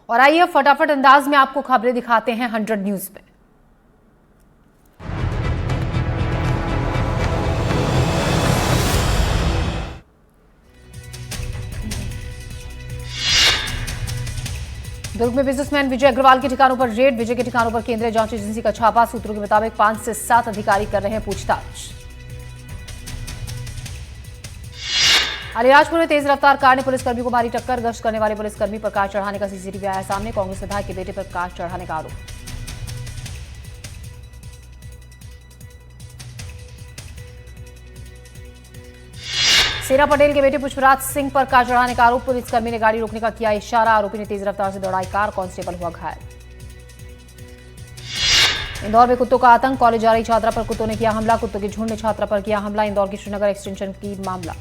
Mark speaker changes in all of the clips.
Speaker 1: और आइए फटाफट अंदाज में आपको खबरें दिखाते हैं 100 न्यूज पे। दुर्ग में बिजनेसमैन विजय अग्रवाल के ठिकानों पर रेड। विजय के ठिकानों पर केंद्रीय जांच एजेंसी का छापा। सूत्रों के मुताबिक 5 से 7 अधिकारी कर रहे हैं पूछताछ। अलीराजपुर में तेज रफ्तार कार ने पुलिसकर्मी को मारी टक्कर। गश्त करने वाले पुलिसकर्मी पर कार चढ़ाने का सीसीटीवी आया सामने। कांग्रेस विधायक के बेटे पर कार चढ़ाने का आरोप। सेना पटेल के बेटे पुष्पराज सिंह पर कार चढ़ाने का आरोप। पुलिसकर्मी ने गाड़ी रोकने का किया इशारा। आरोपी ने तेज रफ्तार से दौड़ाई कार। कांस्टेबल हुआ घायल। इंदौर में कुत्तों का आतंक। कॉलेज जा रही छात्रा पर कुत्तों ने किया हमला। कुत्तों के झुंड ने छात्रा पर किया हमला। इंदौर की श्रीनगर एक्सटेंशन की मामला।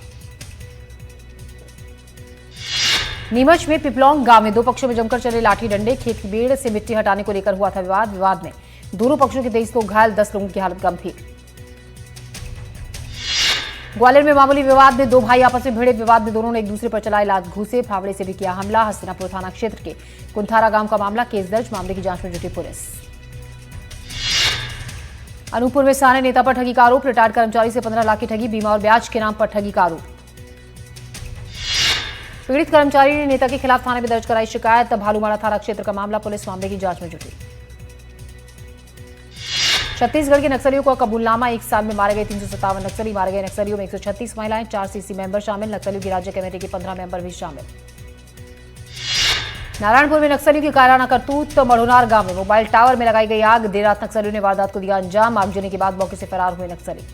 Speaker 1: नीमच में पिपलौंग गांव में 2 पक्षों में जमकर चले लाठी डंडे। खेत की बेड़ से मिट्टी हटाने को लेकर हुआ था विवाद। विवाद में दोनों पक्षों के 23 लोग घायल, 10 लोगों की हालत गंभीर। ग्वालियर में मामूली विवाद में 2 भाई आपस में भिड़े। विवाद में दोनों ने एक दूसरे पर चलाए लात घूसे। फावड़े से भी किया हमला। हस्तिनापुर थाना क्षेत्र के कुंथारा गांव का मामला। केस दर्ज। मामले की जांच में जुटी पुलिस। अनूपपुर में साने नेता पर ठगी का आरोप। रिटायर्ड कर्मचारी से 15 लाख की ठगी। बीमा और ब्याज के नाम पर ठगी का आरोप। पीड़ित कर्मचारी ने नेता के खिलाफ थाने में दर्ज कराई शिकायत। भालूमाड़ा थाना क्षेत्र का मामला। पुलिस मामले की जांच में जुटी। छत्तीसगढ़ के नक्सलियों का कबूलनामा। 1 साल में मारे गए 357 नक्सली। मारे गए नक्सलियों में 136 महिलाएं, 4 सीसी मेंबर शामिल। नक्सलियों की राज्य कमेटी के 15 मेंबर भी शामिल। नारायणपुर में नक्सलियों की कायराना करतूत। मढ़ोनार गांव में मोबाइल टावर में लगाई गई आग। देर रात नक्सलियों ने वारदात को दिया अंजाम। आगजनी के बाद मौके से फरार हुए नक्सली।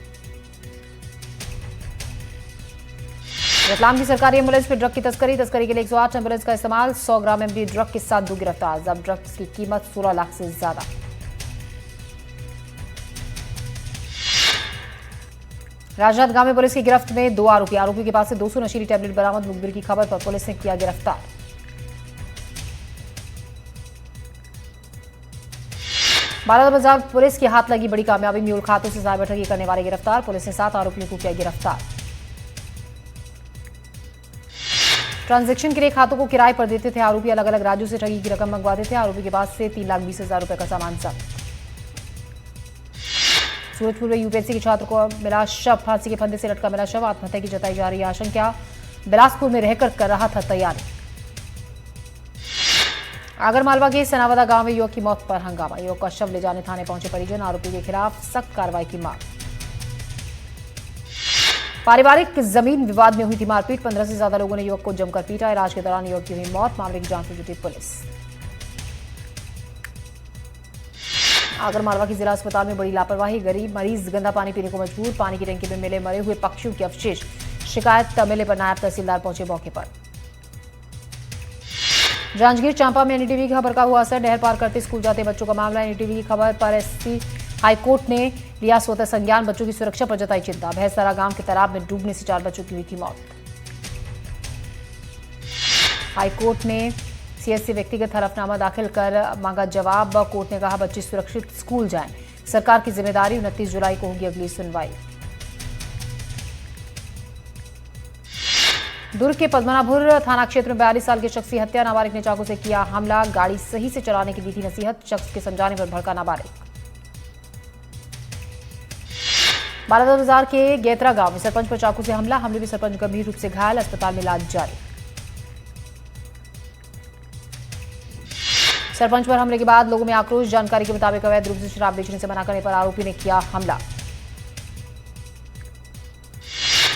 Speaker 1: रतलाम की सरकारी एम्बुलेंस में ड्रग की तस्करी के लिए 108 एम्बुलेंस का इस्तेमाल। 100 ग्राम एमडी ड्रग के साथ 2 गिरफ्तार। जब्त ड्रग्स की कीमत 16 लाख से ज्यादा। राजनांदगांव में पुलिस की गिरफ्त में 2 आरोपी। आरोपी के पास से 200 नशीली टैबलेट बरामद। मुखबिर की खबर पर पुलिस ने किया गिरफ्तार। बालाबाजार पुलिस के हाथ लगी बड़ी कामयाबी। म्यूल खातों से साइबर ठगी करने वाले गिरफ्तार। पुलिस ने 7 आरोपियों को किया गिरफ्तार। ट्रांजैक्शन के लिए खातों को किराए पर देते थे आरोपी। अलग अलग राज्यों से ठगी की रकम मंगवाते थे। आरोपी के पास से 3,20,000 रुपए का सामान जब्त। सूरजपुर में यूपीएससी के छात्र को मिला शव। फांसी के फंदे से लटका मिला शव। आत्महत्या की जताई जा रही है आशंका। बिलासपुर में रहकर कर रहा था तैयारी। आगरमालवा के सनावदा गांव में युवक की मौत पर हंगामा। युवक का शव ले जाने थाने पहुंचे परिजन। आरोपी के खिलाफ सख्त कार्रवाई की मांग। पारिवारिक जमीन विवाद में हुई थी मारपीट। 15 से ज्यादा लोगों ने युवक को जमकर पीटा। इलाज के दौरान युवक की हुई मौत। मामले की जांच में जुटी पुलिस। आगरमालवा की जिला अस्पताल में बड़ी लापरवाही। गरीब मरीज गंदा पानी पीने को मजबूर। पानी की टंकी में मिले मरे हुए पक्षियों के अवशेष। शिकायत मिलने पर नायब तहसीलदार पहुंचे मौके पर। जांजगीर चांपा में एनडीटीवी की खबर का हुआ असर। नहर पार करते स्कूल जाते बच्चों का मामला। एनडीटीवी की खबर पर एसपी हाईकोर्ट ने लिया स्वतः संज्ञान। बच्चों की सुरक्षा पर जताई चिंता। भैंसरा गांव के तालाब में डूबने से 4 बच्चों की हुई थी मौत। हाईकोर्ट ने सीएस से व्यक्तिगत हलफनामा दाखिल कर मांगा जवाब। कोर्ट ने कहा बच्चे सुरक्षित स्कूल जाएं। सरकार की जिम्मेदारी। 29 जुलाई को होगी अगली सुनवाई। दुर्ग के पद्मनाभपुर थाना क्षेत्र में 42 साल के शख्स की हत्या। नाबालिग ने चाकू से किया हमला। गाड़ी सही से चलाने की दी थी नसीहत। शख्स के समझाने पर भड़का नाबालिग। बालाबाजार के गेतरा गांव में सरपंच पर चाकू से हमला। हमले में सरपंच गंभीर रूप से घायल। अस्पताल में इलाज जारी। सरपंच पर हमले के बाद लोगों में आक्रोश। जानकारी के मुताबिक अवैध रूप से शराब बेचने से मना करने पर आरोपी ने किया हमला।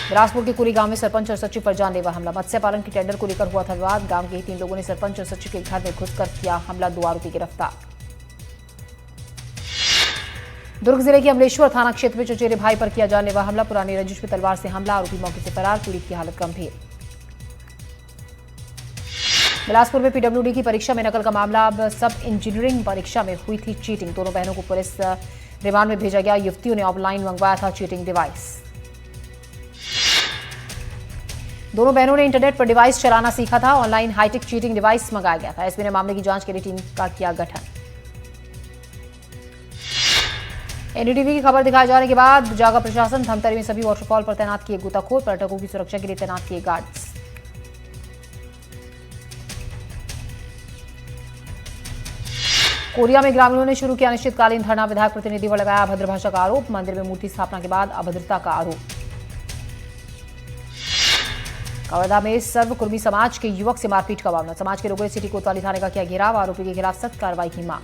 Speaker 1: बिलासपुर के कुली गांव में सरपंच और सचिव पर जानलेवा हमला। मत्स्य पालन के टेंडर को लेकर हुआ था विवाद। गांव के ही 3 लोगों ने सरपंच और सचिव के घर में घुसकर किया हमला। 2 आरोपी गिरफ्तार। दुर्ग जिले के अमलेश्वर थाना क्षेत्र में चचेरे भाई पर किया जानलेवा हमला। पुरानी रंजिश में तलवार से हमला। आरोपी मौके से फरार। पीड़ित की हालत गंभीर। बिलासपुर में पीडब्ल्यूडी की परीक्षा में नकल का मामला। अब सब इंजीनियरिंग परीक्षा में हुई थी चीटिंग। दोनों बहनों को पुलिस रिमांड में भेजा गया। युवतियों ने ऑनलाइन मंगवाया था चीटिंग डिवाइस। दोनों बहनों ने इंटरनेट पर डिवाइस चलाना सीखा था। ऑनलाइन हाईटेक चीटिंग डिवाइस मंगाया गया था। एसपी ने मामले की जांच के लिए टीम का किया गठन। एनडीटीवी की खबर दिखाए जाने के बाद जागा प्रशासन। धमतरी में सभी वाटरफॉल पर तैनात किए गोताखोर। पर्यटकों की सुरक्षा के लिए तैनात किए गार्ड्स। कोरिया में ग्रामीणों ने शुरू किया अनिश्चितकालीन धरना। विधायक प्रतिनिधि पर लगाया अभद्र भाषा का आरोप। मंदिर में मूर्ति स्थापना के बाद अभद्रता का आरोप। कवर्धा में सर्व कुर्मी समाज के युवक से मारपीट का मामला। समाज के लोगों ने सिटी कोतवाली थाने का किया घेराव। आरोपी के खिलाफ सख्त कार्रवाई की मांग।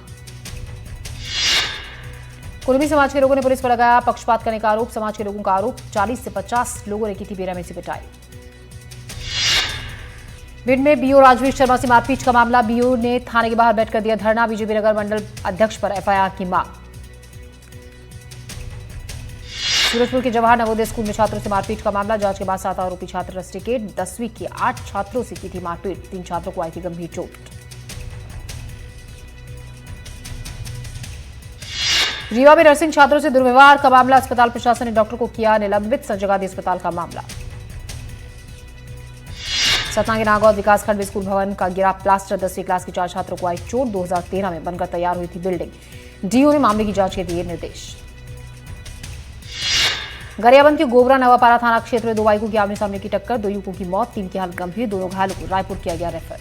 Speaker 1: कुर्मी समाज के लोगों ने पुलिस पर लगाया पक्षपात करने का आरोप। समाज के लोगों का आरोप 40 से 50 लोगों ने की थी बेरहमी से पिटाई। भिंड में बीओ राजवीर शर्मा से मारपीट का मामला। बीओ ने थाने के बाहर बैठकर दिया धरना। बीजेपी नगर मंडल अध्यक्ष पर एफआईआर की मांग। सूरजपुर के जवाहर नवोदय स्कूल में छात्रों से मारपीट का मामला। जांच के बाद 7 आरोपी छात्र रस्टिकेट। 10वीं के 8 छात्रों से की थी मारपीट। 3 छात्रों को आई थी गंभीर चोट। रीवा में नर्सिंग छात्रों से दुर्व्यवहार का मामला। अस्पताल प्रशासन ने डॉक्टर को किया निलंबित। संजगादी अस्पताल का मामला। सतना के नागौद विकासखंड में स्कूल भवन का गिरा प्लास्टर। 10वीं क्लास के 4 छात्रों को आई चोट। 2013 में बनकर तैयार हुई थी बिल्डिंग। डीओ ने मामले की जांच के दिए निर्देश। गरियाबंद के गोबरा नवापारा थाना क्षेत्र में 2 बाइकों की आमने सामने की टक्कर। 2 युवकों की मौत, 3 की हालत गंभीर। दोनों घायलों को रायपुर किया गया रेफर।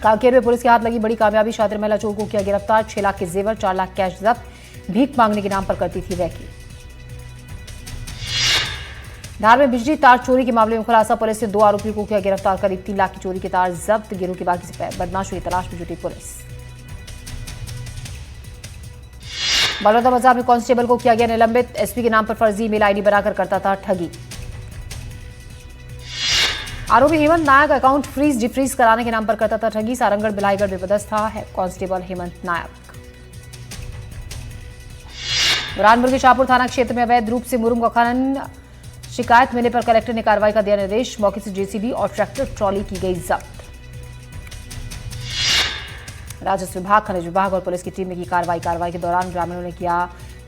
Speaker 1: कांकेर में पुलिस के हाथ लगी बड़ी कामयाबी। शातिर महिला चोर को किया गिरफ्तार। 6 लाख के जेवर, 4 लाख कैश जब्त। भीख मांगने के नाम पर करती थी रैकी। धार में बिजली तार चोरी के मामले में खुलासा। पुलिस ने 2 आरोपियों को किया गिरफ्तार। करीब 3 लाख की चोरी के तार जब्त। गिरोह की बाकी से बदमाशों की तलाश में जुटी पुलिस। बलौदाबाजार में कांस्टेबल को किया गया निलंबित। एसपी के नाम पर फर्जी ईमेल आईडी बनाकर करता था ठगी। आरोपी हेमंत नायक अकाउंट फ्रीज डिफ्रीज कराने के नाम पर करता था ठगी। सारंगगढ़ बिलाईगढ़ में पदस्थ था कांस्टेबल हेमंत नायक। बुरहानपुर के शाहपुर थाना क्षेत्र में अवैध रूप से मुरुम का खनन। शिकायत मिलने पर कलेक्टर ने कार्रवाई का दिया निर्देश। मौके से जेसीबी और ट्रैक्टर ट्रॉली की गई जब्त। राजस्व विभाग, खनिज विभाग और पुलिस की टीम ने की कार्रवाई के दौरान ग्रामीणों ने किया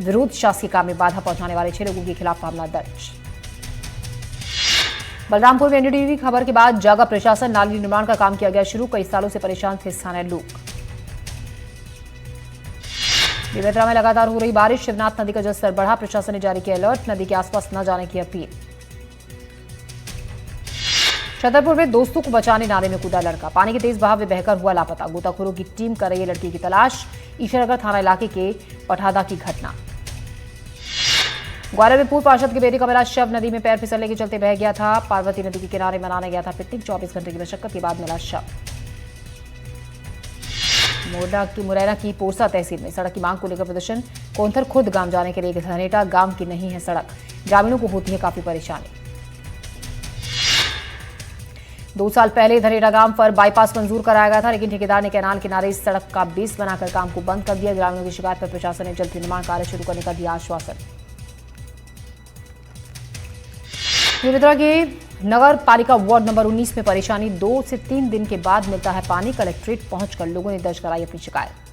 Speaker 1: विरोध। शासकीय काम में बाधा पहुंचाने वाले 6 लोगों के खिलाफ मामला दर्ज। बलरामपुर में एनडीटीवी खबर के बाद जागा प्रशासन। नाली निर्माण का काम किया गया शुरू। कई सालों से परेशान थे स्थानीय लोग। बेमेतरा में लगातार हो रही बारिश। शिवनाथ नदी का जलस्तर बढ़ा। प्रशासन ने जारी किया अलर्ट। नदी के आसपास न जाने की अपील। छतरपुर में दोस्तों को बचाने नाले में कूदा लड़का। पानी के तेज बहाव में बहकर हुआ लापता। गोताखोरों की टीम कर रही है लड़की की तलाश। ईश्वरनगर थाना इलाके के पठादा की घटना। ग्वालियर में पूर्व पार्षद के बेटे का मिला शव। नदी में पैर फिसलने के चलते बह गया था। पार्वती नदी के किनारे मनाने गया था पिकनिक। 24 घंटे की मशक्कत के बाद मिला शव। मुरैना की पोरसा तहसील में सड़क की मांग को लेकर प्रदर्शन। कोंथर खुद गांव जाने के लिए धनेटा गांव की नहीं है सड़क। ग्रामीणों को होती है काफी परेशानी। 2 साल पहले धनेटा गांव पर बाईपास मंजूर कराया गया था, लेकिन ठेकेदार ने कैनाल किनारे इस सड़क का बेस बनाकर काम को बंद कर दिया। ग्रामीणों की शिकायत पर प्रशासन ने जल्द निर्माण कार्य शुरू करने का दिया आश्वासन। बेमेतरा के नगर पालिका वार्ड नंबर 19 में परेशानी। 2 से 3 दिन के बाद मिलता है पानी। कलेक्ट्रेट पहुंचकर लोगों ने दर्ज कराई अपनी शिकायत।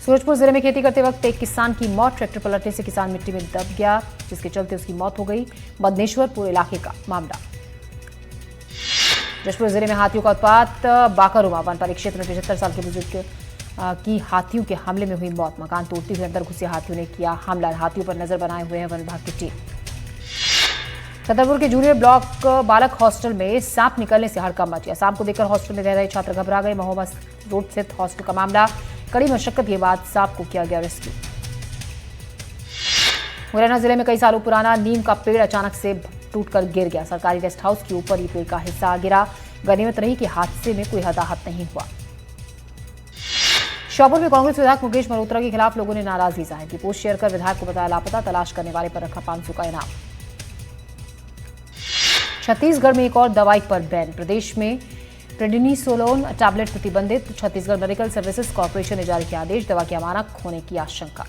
Speaker 1: सूरजपुर जिले में खेती करते वक्त एक किसान की मौत। ट्रैक्टर पलटने से किसान मिट्टी में दब गया, जिसके चलते उसकी मौत हो गई। बदनेश्वरपुर इलाके का मामला। जशपुर जिले में हाथियों का उत्पात। बाकारोमा वन परिक्षेत्र में 75 साल के बुजुर्ग की हाथियों के हमले में हुई मौत। मकान तोड़ते हुए अंदर घुसे हाथियों ने किया हमला। हाथियों पर नजर बनाए हुए हैं वन विभाग की टीम। छतरपुर के जूनियर ब्लॉक बालक हॉस्टल में सांप निकलने से हड़कंप मच गया। सांप को देखकर हॉस्टल में रह रहे छात्र घबरा गए। महोबा रोड स्थित हॉस्टल का मामला। कड़ी मशक्कत के बाद सांप को किया गया रेस्क्यू। मुरैना जिले में कई सालों पुराना नीम का पेड़ अचानक से टूटकर गिर गया। सरकारी गेस्ट हाउस के ऊपर ये पेड़ का हिस्सा गिरा। गनीमत रही कि हादसे में कोई हताहत नहीं हुआ। श्योपुर में कांग्रेस विधायक मुकेश मल्होत्रा के खिलाफ लोगों ने नाराजगी जाहिर की। पोस्ट शेयर कर विधायक को बताया लापता। तलाश करने वाले पर रखा 500 का इनाम। छत्तीसगढ़ में एक और दवाई पर बैन। प्रदेश में प्रेडिनिसोलोन टैबलेट प्रतिबंधित। छत्तीसगढ़ मेडिकल सर्विसेज कॉर्पोरेशन ने जारी किया आदेश। दवा की अमानक होने की आशंका।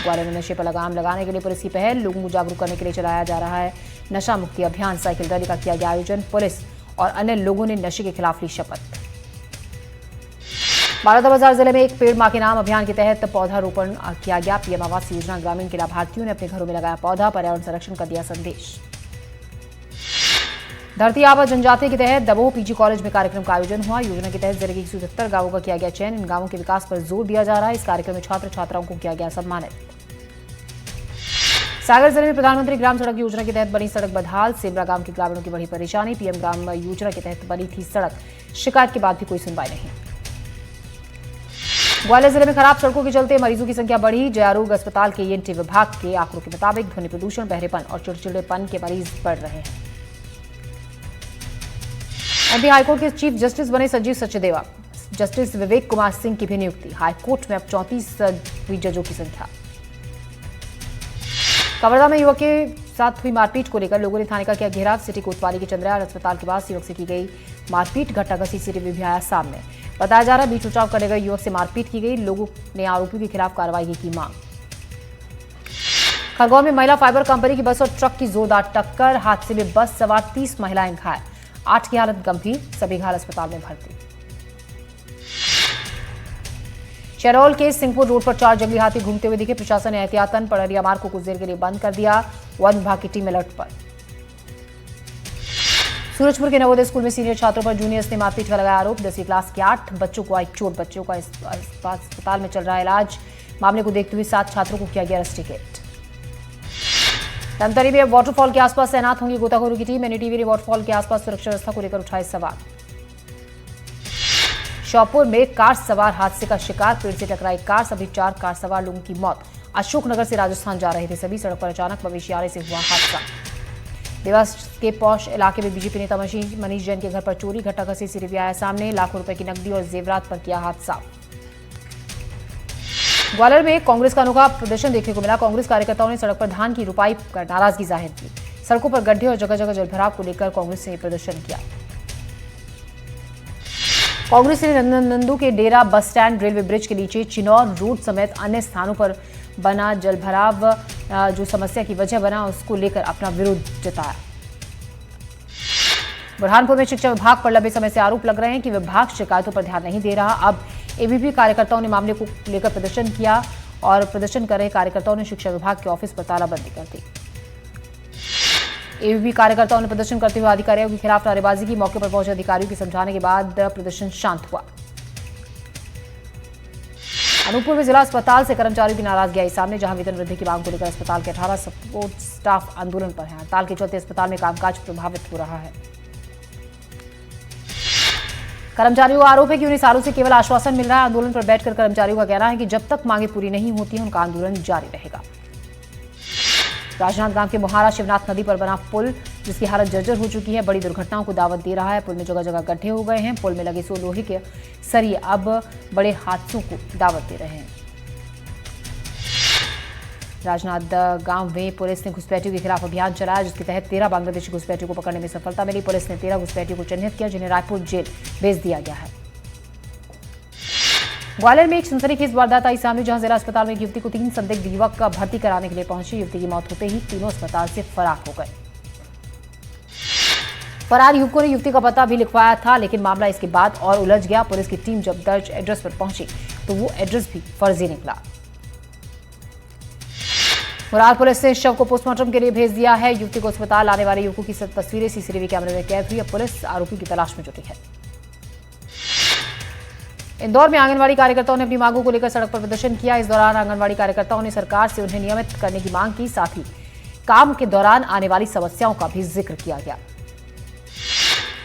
Speaker 1: ग्वालियर में नशे पर लगाम लगाने के लिए पुलिस की पहल। लोगों को जागरूक करने के लिए चलाया जा रहा है नशा मुक्ति अभियान। साइकिल रैली का किया गया आयोजन। पुलिस और अन्य लोगों ने नशे के खिलाफ ली शपथ। बलौदाबाजार जिले में एक पेड़ मां के नाम अभियान के तहत पौधारोपण किया गया। पीएम आवास योजना ग्रामीण के लाभार्थियों ने अपने घरों में लगाया पौधा। पर्यावरण संरक्षण का दिया संदेश। धरती आबा जनजाति के तहत दमोह पीजी कॉलेज में कार्यक्रम का आयोजन हुआ। योजना के तहत जिले के 173 गांवों का किया गया चयन। इन गांवों के विकास पर जोर दिया जा रहा है। इस कार्यक्रम में छात्र छात्राओं को किया गया सम्मानित। सागर जिले में प्रधानमंत्री ग्राम सड़क योजना के तहत बनी सड़क बदहाल। सेमरा गांव के ग्रामीणों की बड़ी परेशानी। पीएम ग्राम योजना के तहत बनी थी सड़क, शिकायत के बाद भी कोई सुनवाई नहीं। ग्वालियर जिले में खराब सड़कों के चलते मरीजों की संख्या बढ़ी। जयारोग अस्पताल के ईएनटी विभाग के आंकड़ों के मुताबिक ध्वनि प्रदूषण, बहरेपन और चिड़चिड़ेपन के मरीज बढ़ रहे हैं। एमपी हाईकोर्ट के चीफ जस्टिस बने संजीव सचदेवा। जस्टिस विवेक कुमार सिंह की भी नियुक्ति। हाईकोर्ट में अब 34 हुई जजों की संख्या। कवर्धा में युवक के साथ हुई मारपीट को लेकर लोगों ने थाने का किया घेराव। सिटी कोतवाली के चंद्रयाल अस्पताल के पास युवक से की गई मारपीट घटना का सीसीटीवी भी आया सामने। बताया जा रहा है बीच बचाव करने गए युवक से मारपीट की गई। लोगों ने आरोपियों के खिलाफ कार्रवाई की मांग। खरगोन में महिला फाइबर कंपनी की बस और ट्रक की जोरदार टक्कर। हादसे में बस सवार 30 महिलाएं घायल, 8 की हालत गंभीर, सभी घायल अस्पताल में भर्ती। शहडोल के सिंहपुर रोड पर 4 जंगली हाथी घूमते हुए दिखे। प्रशासन ने एहतियातन पड़रिया मार्ग को कुछ देर के लिए बंद कर दिया। वन विभाग की टीम अलर्ट पर। सूरजपुर के नवोदय स्कूल में सीनियर छात्रों पर जूनियर्स ने मारपीट का लगाया आरोप। 10वीं क्लास के 8 बच्चों को आई चोट। बच्चों का अस्पताल में चल रहा है इलाज। मामले को देखते हुए 7 छात्रों को किया गया रस्टिकेट। धमतरी में वाटरफॉल के आसपास तैनात होंगी गोताखोरों की टीम। एनडीटीवी ने वाटरफॉल के आसपास सुरक्षा व्यवस्था को लेकर उठाए सवाल। श्योपुर में कार सवार हादसे का शिकार। पेड़ से टकराई कार, सभी 4 कार सवार लोगों की मौत। अशोकनगर से राजस्थान जा रहे थे सभी। सड़क पर अचानक मवेशी आने से हुआ हादसा। देवास के पौष इलाके में बीजेपी नेता मनीष जैन के घर पर चोरी। घटना का सीसीटीवी आया सामने। लाखों रुपए की नकदी और जेवरात पर किया हादसा। ग्वालियर में कांग्रेस का अनोखा प्रदर्शन देखने को मिला। कांग्रेस कार्यकर्ताओं ने सड़क पर धान की रुपाई कर नाराजगी जाहिर की। सड़कों पर गड्ढे और जगह जगह जलभराव को लेकर कांग्रेस ने प्रदर्शन किया। कांग्रेस ने नंदू के डेरा बस स्टैंड, रेलवे ब्रिज के नीचे, चिनौर रोड समेत अन्य स्थानों पर बना जलभराव जो समस्या की वजह बना, उसको लेकर अपना विरोध जताया। बुरहानपुर में शिक्षा विभाग पर लंबे समय से आरोप लग रहे हैं कि विभाग शिकायतों पर ध्यान नहीं दे रहा। अब एबीपी कार्यकर्ताओं ने मामले को लेकर प्रदर्शन किया और प्रदर्शन कर रहे कार्यकर्ताओं ने शिक्षा विभाग के ऑफिस पर तालाबंदी कर दी। एबीपी कार्यकर्ताओं ने प्रदर्शन करते हुए अधिकारियों के खिलाफ नारेबाजी की। मौके पर पहुंचे अधिकारियों के समझाने के बाद प्रदर्शन शांत हुआ। अनूपपुर में जिला अस्पताल से कर्मचारियों की नाराजगी आई सामने, जहां वेतन वृद्धि की मांग को लेकर अस्पताल के 18 सपोर्ट स्टाफ आंदोलन पर हैं। हड़ताल के चलते अस्पताल में कामकाज प्रभावित हो रहा है। कर्मचारियों का आरोप है कि उन्हें सालों से केवल आश्वासन मिल रहा है। आंदोलन पर बैठकर कर्मचारियों का कहना है कि जब तक मांगे पूरी नहीं होती हैं, उनका आंदोलन जारी रहेगा। राजनांदगांव के मोहारा शिवनाथ नदी पर बना पुल, जिसकी हालत जर्जर हो चुकी है, बड़ी दुर्घटनाओं को दावत दे रहा है। पुल में जगह जगह गड्ढे हो गए हैं। पुल में लगे 100 लोहे के सरिये अब बड़े हादसों को दावत दे रहे हैं। राजनांदगांव में पुलिस ने घुसपैठियों के खिलाफ अभियान चलाया, जिसके तहत 13 बांग्लादेशी घुसपैठियों को पकड़ने में सफलता मिली। पुलिस ने 13 घुसपैठियों को चिन्हित किया, जिन्हें रायपुर जेल भेज दिया गया है। ग्वालियर में एक सनसनीखेज वारदात आई सामने, जहां जिला अस्पताल में एक युवती को 3 संदिग्ध युवक का भर्ती कराने के लिए पहुंचे। युवती की मौत होते ही तीनों अस्पताल से फरार हो गए। फरार युवकों ने युवती का पता भी लिखवाया था, लेकिन मामला इसके बाद और उलझ गया। पुलिस की टीम जब दर्ज एड्रेस पर पहुंची तो वो एड्रेस भी फर्जी निकला। मुरार पुलिस ने शव को पोस्टमार्टम के लिए भेज दिया है। युवती को अस्पताल आने वाले युवकों की तस्वीरें सीसीटीवी कैमरे में कैद हुई। अब पुलिस आरोपी की तलाश में जुटी है। इंदौर में आंगनवाड़ी कार्यकर्ताओं ने अपनी मांगों को लेकर सड़क पर प्रदर्शन किया। इस दौरान आंगनवाड़ी कार्यकर्ताओं ने सरकार से उन्हें नियमित करने की मांग की। साथ ही काम के दौरान आने वाली समस्याओं का भी जिक्र किया गया।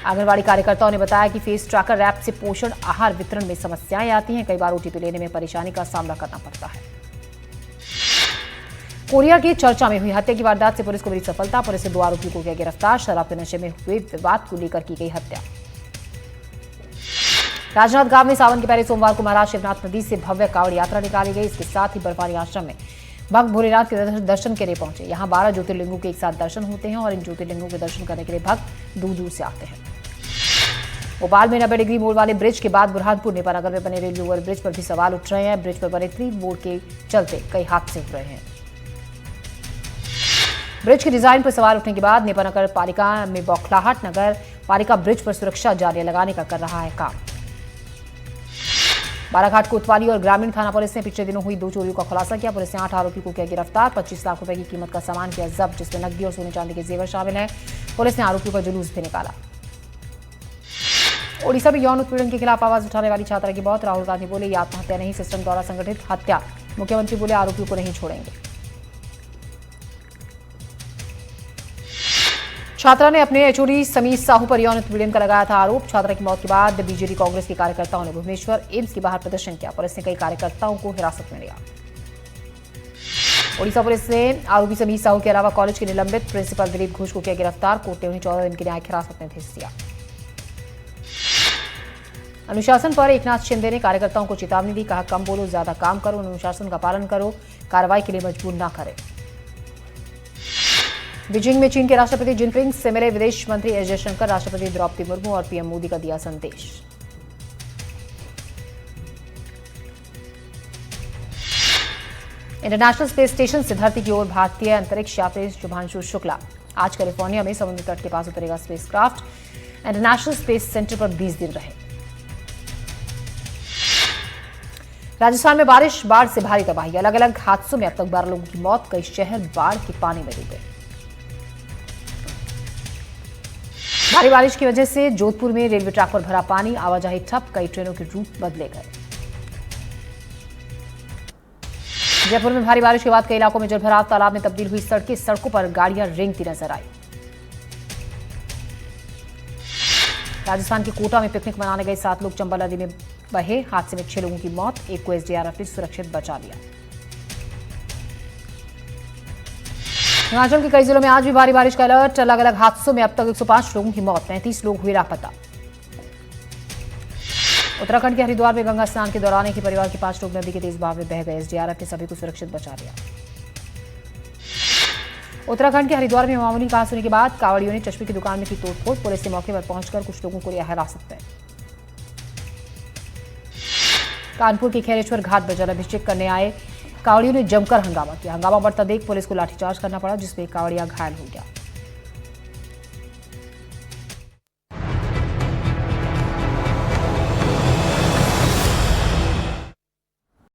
Speaker 1: आंगनवाड़ी कार्यकर्ताओं ने बताया कि फेस ट्रैकर ऐप से पोषण आहार वितरण में समस्याएं आती हैं। कई बार ओटीपी लेने में परेशानी का सामना करना पड़ता है। कोरिया की चर्चा में हुई हत्या की वारदात से पुलिस को बड़ी सफलता। पुलिस ने 2 आरोपियों को किया गिरफ्तार। शराब के नशे में हुए विवाद को लेकर की गई हत्या। राजनांदगांव में सावन के पहले सोमवार को महाराज शिवनाथ नदी से भव्य कांवड़ यात्रा निकाली गई। इसके साथ ही बर्फानी आश्रम में भक्त भोलेनाथ के दर्शन के लिए पहुंचे। यहां 12 ज्योतिर्लिंगों के एक साथ दर्शन होते हैं और इन ज्योतिर्लिंगों के दर्शन करने के लिए भक्त दूर दूर से आते हैं। भोपाल में 90 डिग्री मोड़ वाले ब्रिज के बाद बुरहानपुर नेपानगर में बने रेलवे ओवर ब्रिज पर भी सवाल उठ रहे हैं। ब्रिज पर बने 3 मोड़ के चलते कई हादसे हो रहे हैं। ब्रिज के डिजाइन पर सवाल उठने के बाद नेपानगर पालिका में बौखलाहट। नगर पालिका ब्रिज पर सुरक्षा जालियां लगाने का कर रहा है काम। बाराघाट कोतवाली और ग्रामीण थाना पुलिस ने पिछले दिनों हुई 2 चोरियों का खुलासा किया। पुलिस ने 8 आरोपी को किया गिरफ्तार। 25 लाख रुपए की कीमत का सामान किया जब्त, जिसमें नकदी और सोने चांदी के जेवर शामिल हैं। पुलिस ने आरोपियों का जुलूस भी निकाला। ओडिशा में यौन उत्पीड़न के खिलाफ आवाज उठाने वाली छात्रा की मौत। राहुल गांधी बोले, ये आत्महत्या नहीं, सिस्टम द्वारा संगठित हत्या। मुख्यमंत्री बोले, आरोपियों को नहीं छोड़ेंगे। छात्रा ने अपने एचओडी समीर साहू पर यौन उत्पीड़न का लगाया था आरोप। छात्रा की मौत के बाद बीजेडी कांग्रेस के कार्यकर्ताओं ने भुवनेश्वर एम्स के बाहर प्रदर्शन किया। पुलिस ने कई कार्यकर्ताओं को हिरासत में लिया। ओडिशा पुलिस ने आरोपी समीर साहू के अलावा कॉलेज के निलंबित प्रिंसिपल दिलीप घोष को किया गिरफ्तार। कोर्ट ने उन्हें 14 दिन की न्यायिक हिरासत में भेज दिया। अनुशासन पर एकनाथ शिंदे ने कार्यकर्ताओं को चेतावनी दी। कहा, कम बोलो, ज्यादा काम करो, अनुशासन का पालन करो, कार्रवाई के लिए मजबूर न करें। बीजिंग में चीन के राष्ट्रपति जिनपिंग से मिले विदेश मंत्री एस जयशंकर। राष्ट्रपति द्रौपदी मुर्मू और पीएम मोदी का दिया संदेश। इंटरनेशनल स्पेस स्टेशन से धरती की ओर भारतीय अंतरिक्ष यात्री शुभांशु शुक्ला आज कैलिफोर्निया में समुद्र तट के पास उतरेगा। स्पेसक्राफ्ट इंटरनेशनल स्पेस सेंटर पर 20 दिन रहे। राजस्थान में बाढ़ से भारी तबाही। अलग अलग हादसों में अब तक 12 लोगों की मौत। कई शहर बाढ़ के पानी में डूबे। भारी बारिश की वजह से जोधपुर में रेलवे ट्रैक पर भरा पानी, आवाजाही ठप, कई ट्रेनों के रूट बदले गए। जयपुर में भारी बारिश के बाद कई इलाकों में जलभराव, तालाब में तब्दील हुई सड़कें, सड़कों पर गाड़ियां रेंगती नजर आई। राजस्थान के कोटा में पिकनिक मनाने गए 7 लोग चंबल नदी में बहे। हादसे में 6 लोगों की मौत। एक को एसडीआरएफ ने सुरक्षित बचा लिया। हिमाचल के कई जिलों में आज भी भारी बारिश का अलर्ट। अलग अलग हादसों में अब तक 105 लोगों की मौत, 35 लोग हुए लापता। उत्तराखंड के हरिद्वार में गंगा स्नान के दौरान एक ही परिवार के 5 लोग नदी के तेज बहाव में बह गए। एसडीआरएफ ने सभी को सुरक्षित बचा लिया। उत्तराखंड के हरिद्वार में मामूली कहासुनी होने के बाद कांवड़ियों ने चश्मे की दुकान में की तोड़फोड़। पुलिस ने मौके पर पहुंचकर कुछ लोगों को लिया हिरासत में। कानपुर के खैरेश्वर घाट पर जलाभिषेक करने आए कांवड़ियों ने जमकर हंगामा किया। हंगामा बढ़ता देख पुलिस को लाठीचार्ज करना पड़ा, जिसमें एक कांवड़िया घायल हो गया।